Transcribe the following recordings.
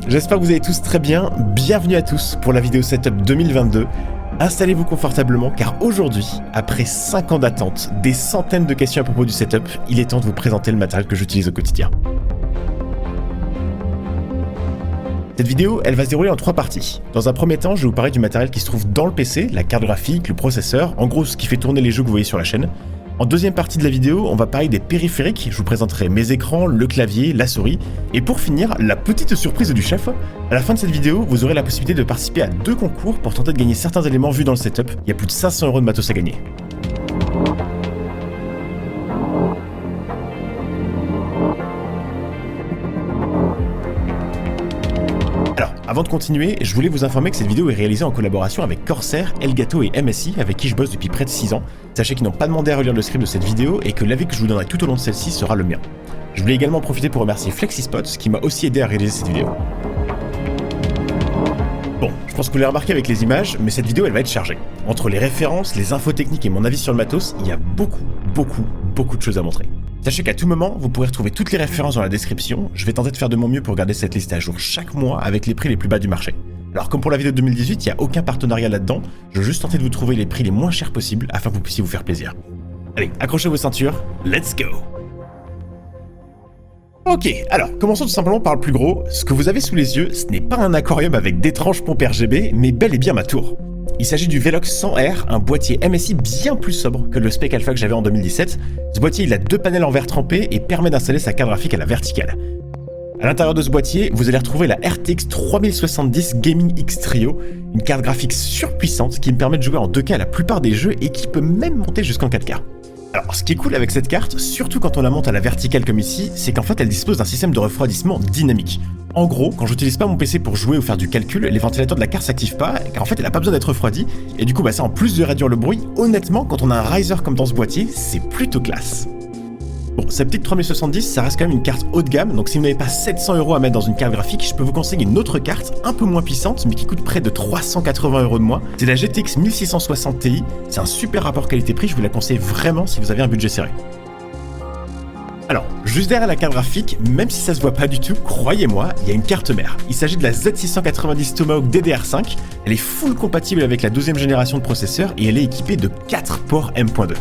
j'espère que vous allez tous très bien. Bienvenue à tous pour la vidéo setup 2022. Installez-vous confortablement car aujourd'hui, après 5 ans d'attente, des centaines de questions à propos du setup, il est temps de vous présenter le matériel que j'utilise au quotidien. Cette vidéo, elle va se dérouler en 3 parties. Dans un premier temps, je vais vous parler du matériel qui se trouve dans le PC, la carte graphique, le processeur, en gros ce qui fait tourner les jeux que vous voyez sur la chaîne. En deuxième partie de la vidéo, on va parler des périphériques, je vous présenterai mes écrans, le clavier, la souris, et pour finir, la petite surprise du chef. À la fin de cette vidéo, vous aurez la possibilité de participer à 2 concours pour tenter de gagner certains éléments vus dans le setup. Il y a plus de 500 € de matos à gagner. Avant de continuer, je voulais vous informer que cette vidéo est réalisée en collaboration avec Corsair, Elgato et MSI, avec qui je bosse depuis près de 6 ans. Sachez qu'ils n'ont pas demandé à relire le script de cette vidéo et que l'avis que je vous donnerai tout au long de celle-ci sera le mien. Je voulais également profiter pour remercier FlexiSpot, qui m'a aussi aidé à réaliser cette vidéo. Bon, je pense que vous l'avez remarqué avec les images, mais cette vidéo elle va être chargée. Entre les références, les infos techniques et mon avis sur le matos, il y a beaucoup de choses à montrer. Sachez qu'à tout moment, vous pourrez retrouver toutes les références dans la description. Je vais tenter de faire de mon mieux pour garder cette liste à jour chaque mois avec les prix les plus bas du marché. Alors comme pour la vidéo de 2018, il n'y a aucun partenariat là-dedans, je veux juste tenter de vous trouver les prix les moins chers possibles afin que vous puissiez vous faire plaisir. Allez, accrochez vos ceintures, let's go! Ok, alors commençons tout simplement par le plus gros. Ce que vous avez sous les yeux, ce n'est pas un aquarium avec d'étranges pompes RGB, mais bel et bien ma tour. Il s'agit du Velox 100R, un boîtier MSI bien plus sobre que le Spec Alpha que j'avais en 2017. Ce boîtier, il a 2 panels en verre trempé et permet d'installer sa carte graphique à la verticale. À l'intérieur de ce boîtier, vous allez retrouver la RTX 3070 Gaming X Trio, une carte graphique surpuissante qui me permet de jouer en 2K à la plupart des jeux et qui peut même monter jusqu'en 4K. Alors, ce qui est cool avec cette carte, surtout quand on la monte à la verticale comme ici, c'est qu'en fait elle dispose d'un système de refroidissement dynamique. En gros, quand j'utilise pas mon PC pour jouer ou faire du calcul, les ventilateurs de la carte s'activent pas, car en fait elle a pas besoin d'être refroidie, et du coup ça en plus de réduire le bruit, honnêtement quand on a un riser comme dans ce boîtier, c'est plutôt classe. Bon, cette petite 3070, ça reste quand même une carte haut de gamme, donc si vous n'avez pas 700 € à mettre dans une carte graphique, je peux vous conseiller une autre carte, un peu moins puissante, mais qui coûte près de 380 € de moins. C'est la GTX 1660 Ti, c'est un super rapport qualité-prix, je vous la conseille vraiment si vous avez un budget serré. Alors, juste derrière la carte graphique, même si ça se voit pas du tout, croyez-moi, il y a une carte mère. Il s'agit de la Z690 Tomahawk DDR5, elle est full compatible avec la 12e génération de processeur et elle est équipée de 4 ports M.2.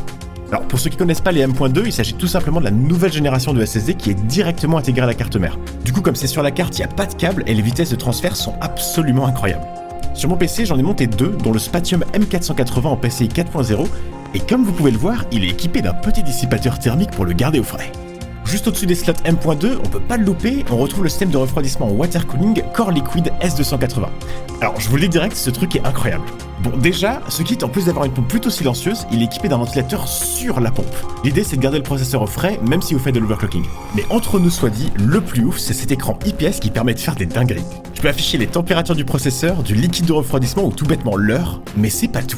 Alors pour ceux qui connaissent pas les M.2, il s'agit tout simplement de la nouvelle génération de SSD qui est directement intégrée à la carte mère. Du coup comme c'est sur la carte, il n'y a pas de câble et les vitesses de transfert sont absolument incroyables. Sur mon PC, j'en ai monté 2, dont le Spatium M480 en PCI 4.0, et comme vous pouvez le voir, il est équipé d'un petit dissipateur thermique pour le garder au frais. Juste au-dessus des slots M.2, on peut pas le louper, on retrouve le système de refroidissement water cooling Core Liquid S280. Alors je vous le dis direct, ce truc est incroyable. Bon déjà, ce kit en plus d'avoir une pompe plutôt silencieuse, il est équipé d'un ventilateur sur la pompe. L'idée c'est de garder le processeur au frais, même si vous faites de l'overclocking. Mais entre nous soit dit, le plus ouf c'est cet écran IPS qui permet de faire des dingueries. Je peux afficher les températures du processeur, du liquide de refroidissement ou tout bêtement l'heure, mais c'est pas tout.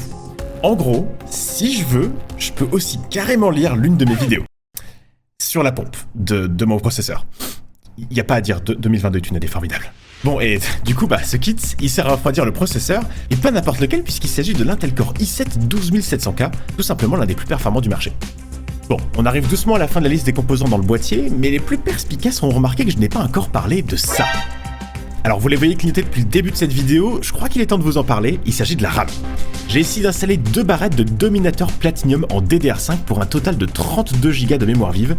En gros, si je veux, je peux aussi carrément lire l'une de mes vidéos. Sur la pompe de mon processeur. Il n'y a pas à dire, 2022 est une année formidable. Bon, et du coup, ce kit, il sert à refroidir le processeur, et pas n'importe lequel, puisqu'il s'agit de l'Intel Core i7 12700K, tout simplement l'un des plus performants du marché. Bon, on arrive doucement à la fin de la liste des composants dans le boîtier, mais les plus perspicaces auront remarqué que je n'ai pas encore parlé de ça. Alors vous les voyez clignoter depuis le début de cette vidéo, je crois qu'il est temps de vous en parler, il s'agit de la RAM. J'ai essayé d'installer 2 barrettes de Dominator Platinum en DDR5 pour un total de 32 Go de mémoire vive.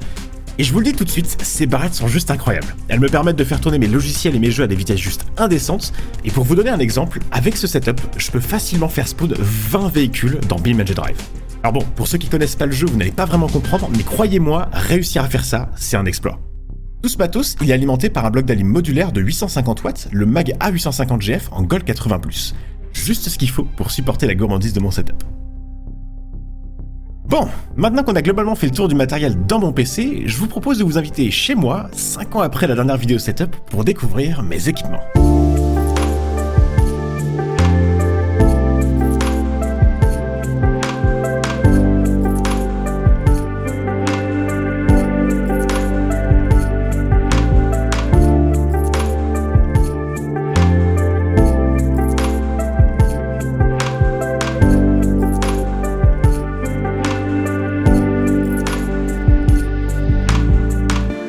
Et je vous le dis tout de suite, ces barrettes sont juste incroyables. Elles me permettent de faire tourner mes logiciels et mes jeux à des vitesses juste indécentes. Et pour vous donner un exemple, avec ce setup, je peux facilement faire spawn 20 véhicules dans BeamNG Drive. Alors bon, pour ceux qui connaissent pas le jeu, vous n'allez pas vraiment comprendre, mais croyez-moi, réussir à faire ça, c'est un exploit. Tout ce matos, il est alimenté par un bloc d'alim modulaire de 850 watts, le MAG A850GF en Gold 80+. Juste ce qu'il faut pour supporter la gourmandise de mon setup. Bon, maintenant qu'on a globalement fait le tour du matériel dans mon PC, je vous propose de vous inviter chez moi, 5 ans après la dernière vidéo setup, pour découvrir mes équipements.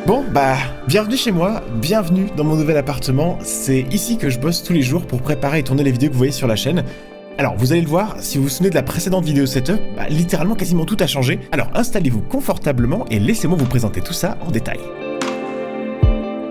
Bon, Bon, bienvenue chez moi, bienvenue dans mon nouvel appartement. C'est ici que je bosse tous les jours pour préparer et tourner les vidéos que vous voyez sur la chaîne. Alors, vous allez le voir, si vous vous souvenez de la précédente vidéo setup, littéralement quasiment tout a changé. Alors, installez-vous confortablement et laissez-moi vous présenter tout ça en détail.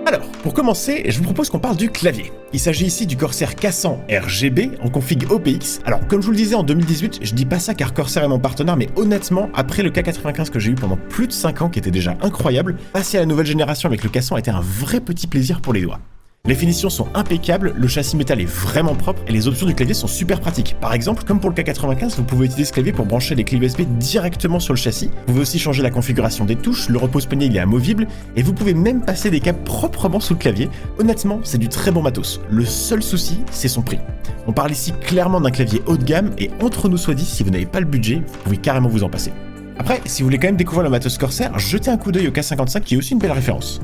Alors, pour commencer, je vous propose qu'on parle du clavier. Il s'agit ici du Corsair K100 RGB en config OPX. Alors, comme je vous le disais en 2018, je dis pas ça car Corsair est mon partenaire, mais honnêtement, après le K95 que j'ai eu pendant plus de 5 ans, qui était déjà incroyable, passer à la nouvelle génération avec le K100 a été un vrai petit plaisir pour les doigts. Les finitions sont impeccables, le châssis métal est vraiment propre et les options du clavier sont super pratiques. Par exemple, comme pour le K95, vous pouvez utiliser ce clavier pour brancher les clés USB directement sur le châssis. Vous pouvez aussi changer la configuration des touches, le repose-poignet il est amovible et vous pouvez même passer des câbles proprement sous le clavier. Honnêtement, c'est du très bon matos. Le seul souci, c'est son prix. On parle ici clairement d'un clavier haut de gamme et entre nous soit dit, si vous n'avez pas le budget, vous pouvez carrément vous en passer. Après, si vous voulez quand même découvrir le matos Corsair, jetez un coup d'œil au K55 qui est aussi une belle référence.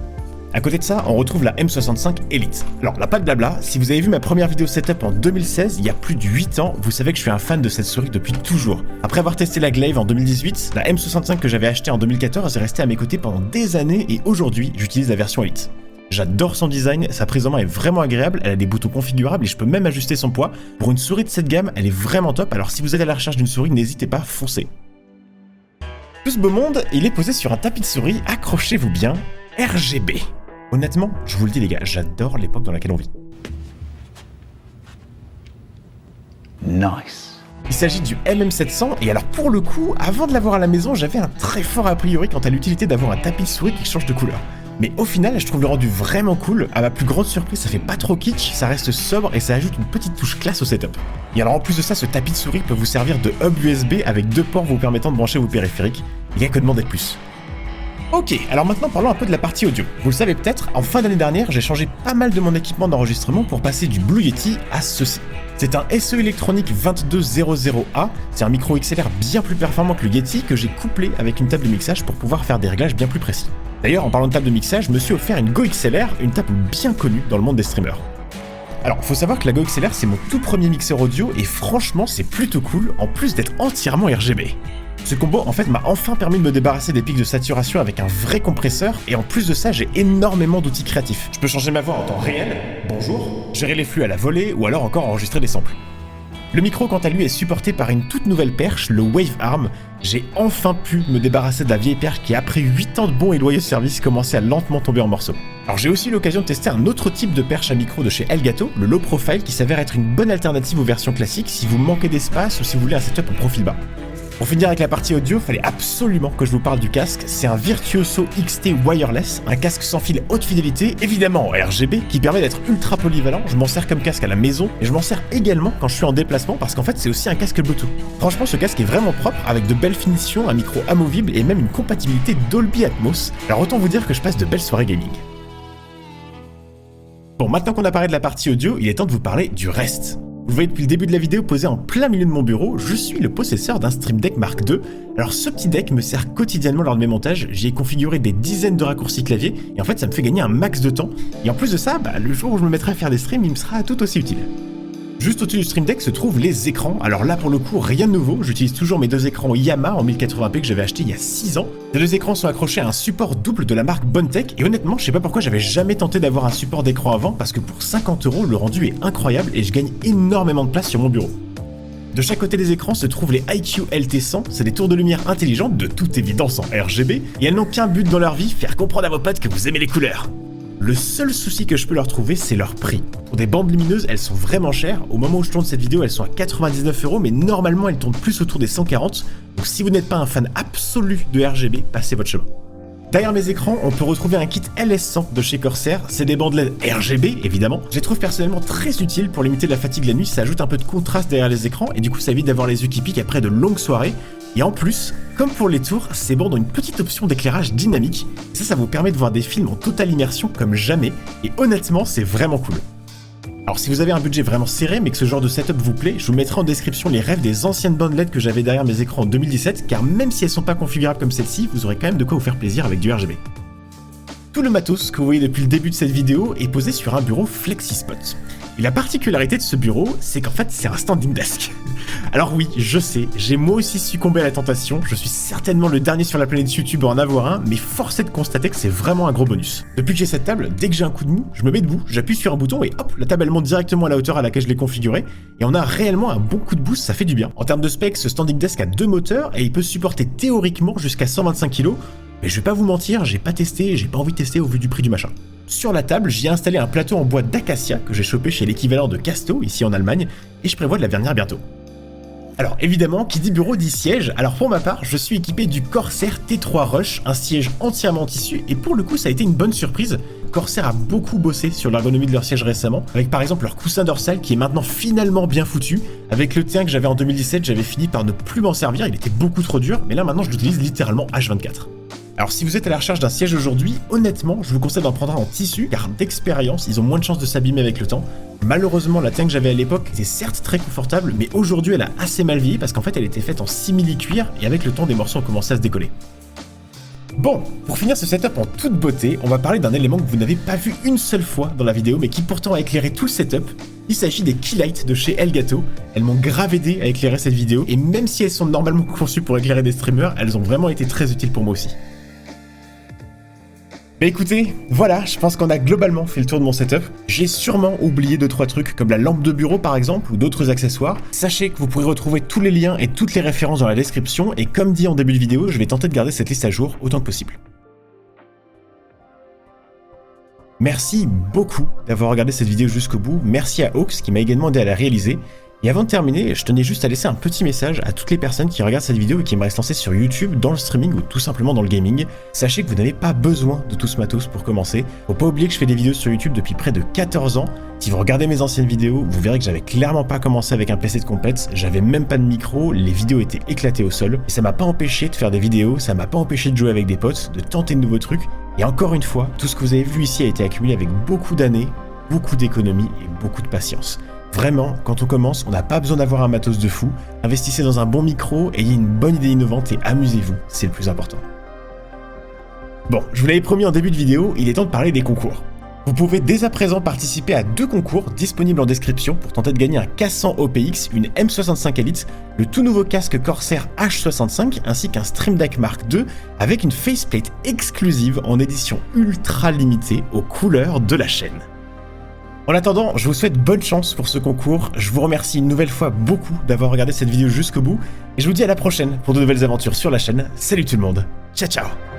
À côté de ça, on retrouve la M65 Elite. Alors là, pas de blabla, si vous avez vu ma première vidéo setup en 2016, il y a plus de 8 ans, vous savez que je suis un fan de cette souris depuis toujours. Après avoir testé la Glaive en 2018, la M65 que j'avais achetée en 2014 est restée à mes côtés pendant des années et aujourd'hui, j'utilise la version Elite. J'adore son design, sa prise en main est vraiment agréable, elle a des boutons configurables et je peux même ajuster son poids. Pour une souris de cette gamme, elle est vraiment top, alors si vous êtes à la recherche d'une souris, n'hésitez pas, foncez. Tout ce beau monde, il est posé sur un tapis de souris, accrochez-vous bien, RGB. Honnêtement, je vous le dis les gars, j'adore l'époque dans laquelle on vit. Nice. Il s'agit du MM700 et alors pour le coup, avant de l'avoir à la maison, j'avais un très fort a priori quant à l'utilité d'avoir un tapis de souris qui change de couleur. Mais au final, je trouve le rendu vraiment cool. À ma plus grande surprise, ça fait pas trop kitsch, ça reste sobre et ça ajoute une petite touche classe au setup. Et alors en plus de ça, ce tapis de souris peut vous servir de hub USB avec 2 ports vous permettant de brancher vos périphériques. Il y a que demander de plus. Ok, alors maintenant parlons un peu de la partie audio. Vous le savez peut-être, en fin d'année dernière, j'ai changé pas mal de mon équipement d'enregistrement pour passer du Blue Yeti à ceci. C'est un SE Electronic 2200A, c'est un micro XLR bien plus performant que le Yeti que j'ai couplé avec une table de mixage pour pouvoir faire des réglages bien plus précis. D'ailleurs, en parlant de table de mixage, je me suis offert une Go XLR, une table bien connue dans le monde des streamers. Alors, faut savoir que la Go XLR, c'est mon tout premier mixeur audio et franchement, c'est plutôt cool, en plus d'être entièrement RGB. Ce combo en fait m'a enfin permis de me débarrasser des pics de saturation avec un vrai compresseur et en plus de ça j'ai énormément d'outils créatifs. Je peux changer ma voix en temps réel, bonjour, gérer les flux à la volée ou alors encore enregistrer des samples. Le micro quant à lui est supporté par une toute nouvelle perche, le Wave Arm. J'ai enfin pu me débarrasser de la vieille perche qui après 8 ans de bons et loyaux services commençait à lentement tomber en morceaux. Alors j'ai aussi eu l'occasion de tester un autre type de perche à micro de chez Elgato, le Low Profile qui s'avère être une bonne alternative aux versions classiques si vous manquez d'espace ou si vous voulez un setup en profil bas. Pour finir avec la partie audio, fallait absolument que je vous parle du casque, c'est un Virtuoso XT Wireless, un casque sans fil haute fidélité, évidemment en RGB, qui permet d'être ultra polyvalent, je m'en sers comme casque à la maison, et je m'en sers également quand je suis en déplacement parce qu'en fait c'est aussi un casque Bluetooth. Franchement ce casque est vraiment propre, avec de belles finitions, un micro amovible et même une compatibilité Dolby Atmos, alors autant vous dire que je passe de belles soirées gaming. Bon, maintenant qu'on a parlé de la partie audio, il est temps de vous parler du reste. Vous le voyez depuis le début de la vidéo posé en plein milieu de mon bureau, je suis le possesseur d'un Stream Deck Mark II. Alors ce petit deck me sert quotidiennement lors de mes montages, j'y ai configuré des dizaines de raccourcis clavier et en fait ça me fait gagner un max de temps. Et en plus de ça, le jour où je me mettrai à faire des streams, il me sera tout aussi utile. Juste au-dessus du Stream Deck se trouvent les écrans. Alors là pour le coup rien de nouveau, j'utilise toujours mes 2 écrans Yamaha en 1080p que j'avais acheté il y a 6 ans. Ces 2 écrans sont accrochés à un support double de la marque Bondtech et honnêtement je sais pas pourquoi j'avais jamais tenté d'avoir un support d'écran avant parce que pour 50 € le rendu est incroyable et je gagne énormément de place sur mon bureau. De chaque côté des écrans se trouvent les IQ LT100, c'est des tours de lumière intelligentes de toute évidence en RGB et elles n'ont qu'un but dans leur vie, faire comprendre à vos potes que vous aimez les couleurs. Le seul souci que je peux leur trouver, c'est leur prix. Pour des bandes lumineuses, elles sont vraiment chères. Au moment où je tourne cette vidéo, elles sont à 99 €, mais normalement, elles tournent plus autour des 140. Donc si vous n'êtes pas un fan absolu de RGB, passez votre chemin. Derrière mes écrans, on peut retrouver un kit LS100 de chez Corsair. C'est des bandes LED RGB, évidemment. Je les trouve personnellement très utiles pour limiter la fatigue la nuit. Ça ajoute un peu de contraste derrière les écrans et du coup, ça évite d'avoir les yeux qui piquent après de longues soirées. Et en plus, comme pour les tours, ces bandes ont une petite option d'éclairage dynamique. Ça vous permet de voir des films en totale immersion comme jamais. Et honnêtement, c'est vraiment cool. Alors si vous avez un budget vraiment serré mais que ce genre de setup vous plaît, je vous mettrai en description les rêves des anciennes bandes LED que j'avais derrière mes écrans en 2017, car même si elles sont pas configurables comme celle-ci, vous aurez quand même de quoi vous faire plaisir avec du RGB. Tout le matos que vous voyez depuis le début de cette vidéo est posé sur un bureau FlexiSpot. Et la particularité de ce bureau, c'est qu'en fait, c'est un standing desk. Alors oui, je sais, j'ai moi aussi succombé à la tentation, je suis certainement le dernier sur la planète YouTube à en avoir un, mais force est de constater que c'est vraiment un gros bonus. Depuis que j'ai cette table, dès que j'ai un coup de mou, je me mets debout, j'appuie sur un bouton et hop, la table elle monte directement à la hauteur à laquelle je l'ai configurée, et on a réellement un bon coup de boost, ça fait du bien. En termes de specs, ce standing desk a 2 moteurs et il peut supporter théoriquement jusqu'à 125 kg, mais je vais pas vous mentir, j'ai pas testé et j'ai pas envie de tester au vu du prix du machin. Sur la table, j'y ai installé un plateau en bois d'acacia que j'ai chopé chez l'équivalent de Casto, ici en Allemagne, et je prévois de la vernir bientôt. Alors évidemment, qui dit bureau dit siège, alors pour ma part, je suis équipé du Corsair T3 Rush, un siège entièrement en tissu, et pour le coup ça a été une bonne surprise. Corsair a beaucoup bossé sur l'ergonomie de leur siège récemment, avec par exemple leur coussin dorsal qui est maintenant finalement bien foutu. Avec le T1 que j'avais en 2017, j'avais fini par ne plus m'en servir, il était beaucoup trop dur, mais là maintenant je l'utilise littéralement H24. Alors si vous êtes à la recherche d'un siège aujourd'hui, honnêtement, je vous conseille d'en prendre un en tissu, car d'expérience, ils ont moins de chances de s'abîmer avec le temps. Malheureusement, la tienne que j'avais à l'époque était certes très confortable, mais aujourd'hui elle a assez mal vieilli parce qu'en fait elle était faite en simili-cuir et avec le temps des morceaux ont commencé à se décoller. Bon, pour finir ce setup en toute beauté, on va parler d'un élément que vous n'avez pas vu une seule fois dans la vidéo, mais qui pourtant a éclairé tout le setup. Il s'agit des keylights de chez Elgato. Elles m'ont grave aidé à éclairer cette vidéo, et même si elles sont normalement conçues pour éclairer des streamers, elles ont vraiment été très utiles pour moi aussi. Bah écoutez, voilà, je pense qu'on a globalement fait le tour de mon setup. J'ai sûrement oublié 2-3 trucs comme la lampe de bureau par exemple ou d'autres accessoires. Sachez que vous pourrez retrouver tous les liens et toutes les références dans la description et comme dit en début de vidéo, je vais tenter de garder cette liste à jour autant que possible. Merci beaucoup d'avoir regardé cette vidéo jusqu'au bout, merci à Hawks qui m'a également aidé à la réaliser. Et avant de terminer, je tenais juste à laisser un petit message à toutes les personnes qui regardent cette vidéo et qui aimeraient se lancer sur YouTube, dans le streaming ou tout simplement dans le gaming. Sachez que vous n'avez pas besoin de tout ce matos pour commencer. Faut pas oublier que je fais des vidéos sur YouTube depuis près de 14 ans. Si vous regardez mes anciennes vidéos, vous verrez que j'avais clairement pas commencé avec un PC de compète, j'avais même pas de micro, les vidéos étaient éclatées au sol. Et ça m'a pas empêché de faire des vidéos, ça m'a pas empêché de jouer avec des potes, de tenter de nouveaux trucs. Et encore une fois, tout ce que vous avez vu ici a été accumulé avec beaucoup d'années, beaucoup d'économie et beaucoup de patience. Vraiment, quand on commence, on n'a pas besoin d'avoir un matos de fou. Investissez dans un bon micro, ayez une bonne idée innovante et amusez-vous, c'est le plus important. Bon, je vous l'avais promis en début de vidéo, il est temps de parler des concours. Vous pouvez dès à présent participer à 2 concours disponibles en description pour tenter de gagner un K100 OPX, une M65 Elite, le tout nouveau casque Corsair H65 ainsi qu'un Stream Deck Mark II avec une faceplate exclusive en édition ultra limitée aux couleurs de la chaîne. En attendant, je vous souhaite bonne chance pour ce concours, je vous remercie une nouvelle fois beaucoup d'avoir regardé cette vidéo jusqu'au bout, et je vous dis à la prochaine pour de nouvelles aventures sur la chaîne. Salut tout le monde, ciao ciao.